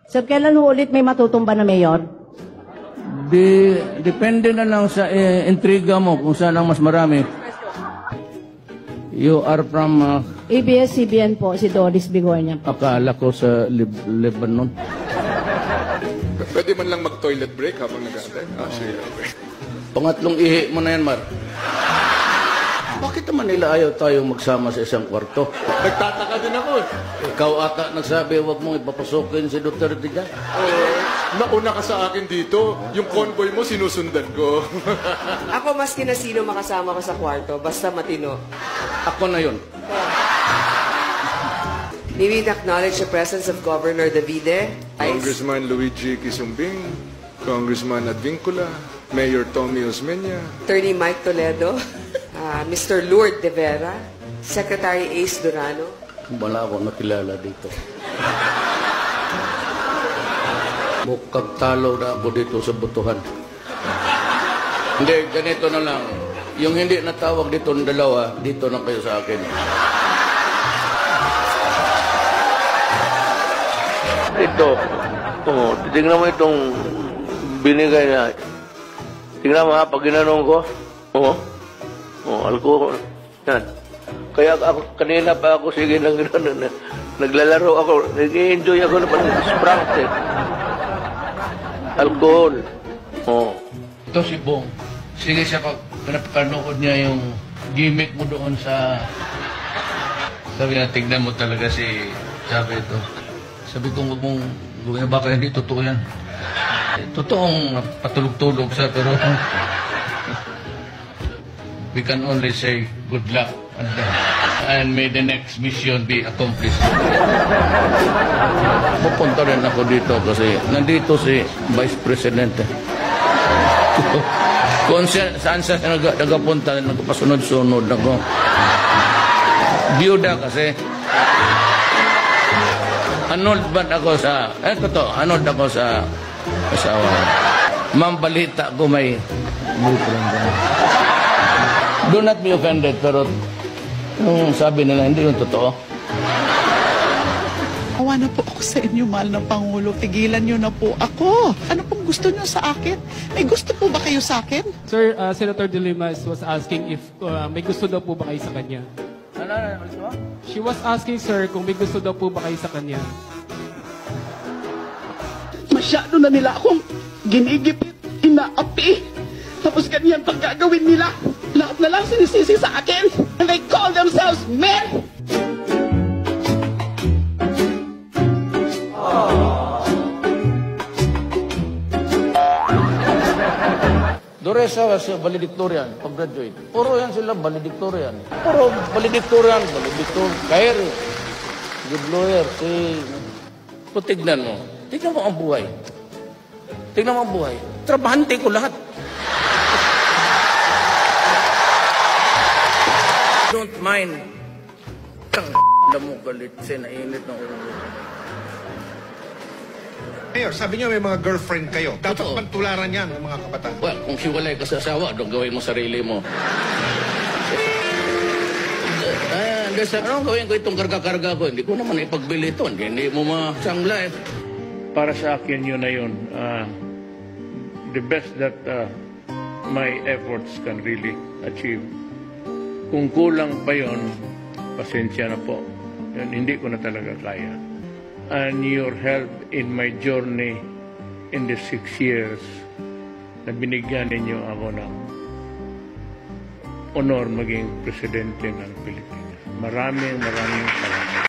Sir, kailan ho ulit may matutumba na mayor? Depende na lang sa intriga mo kung saan ang mas marami. You are from ABS-CBN po, si Doris Bigornia. akala ko sa Lebanon. Pwede man lang mag-toilet break habang nag-aantay? Sige. Okay. Pangatlong ihi mo na yan, Mar. Bakit naman nila ayaw tayong magsama sa isang kwarto? Nagtataka din ako. Ikaw ata nagsabi, huwag mong ipapasukin si Duterte dyan. Nauna ka sa akin dito. Yung convoy mo, sinusundan ko. Ako maski na sino makasama ko sa kwarto, basta matino. Ako na yun. May we acknowledge the presence of Governor Davide, Congressman Luigi Quisumbing, Congressman Advincula, Mayor Tommy Osmeña, Attorney Mike Toledo, Mr. Lourdes De Vera, Secretary Ace Durano. Wala akong nakilala dito. Mukhang talo na ako dito sa butuhan. Hindi, ganito na lang. Yung hindi natawag dito ng dalawa, dito na kayo sa akin. Ito, tingnan mo itong binigay na. Tingnan mo ha, pag ginanong ko, alcohol. Yan. Kaya ako, kanina pa ako, sige, naglalaro ako, nag-enjoy ako na Sprite. Alcohol. Ito si Bong. Sige siya pag pinapanood niya yung gimmick mo doon sa... Sabi na, tignan mo talaga si... Sabi ito. Sabi ko, huwag mong gawin, baka hindi totoo yan. Totoong patulog-tulog siya, pero... We can only say good luck and may the next mission be accomplished. Pupunta rin ako dito kasi nandito si Vice President. Kung saan siya nagapunta, nagpasunod-sunod ako. Biyuda kasi. Anod ba ako sa... anod ako sa asawa. Mambalita ko may... Do not be offended, pero yung sabi nila, hindi yung totoo. Awa na po ako sa inyo, mahal na Pangulo. Tigilan niyo na po ako. Ano pong gusto niyo sa akin? May gusto po ba kayo sa akin? Sir, Senator De Lima was asking if may gusto daw po ba kayo sa kanya. She was asking, sir, kung may gusto daw po ba kayo sa kanya. Masyado na nila akong ginigipit, inaapi. Tapos ganyan pang gagawin nila. Lahat na lang sinisisi sa akin. And they call themselves men. Doresa was valedictorian, pag-graduate. Puro yan sila valedictorian. Puro valedictorian, Kairi. Good lawyer, tignan mo. Tignan mo ang buhay. Tignan mo ang buhay. Trabahante ko lahat. Don't mind. Tang mo galit siya, nainit ng ulo. Mayor, sabi niyo may mga girlfriend kayo. Dapat Totoo. pantularan yan ng mga kabataan. Well, kung hiwalay ka sa asawa, doon gawin mo sarili mo. Anong gawin ko itong karga-karga ko? Hindi ko naman ipagbili ito. Hindi mo masangla eh. Para sa akin yun na yun. The best that my efforts can really achieve. Kung kulang pa yun, pasensya na po. Yun, hindi ko na talaga kaya. And your help in my journey in the 6 years na binigyan ninyo ako ng honor maging presidente ng Pilipinas. Maraming salamat.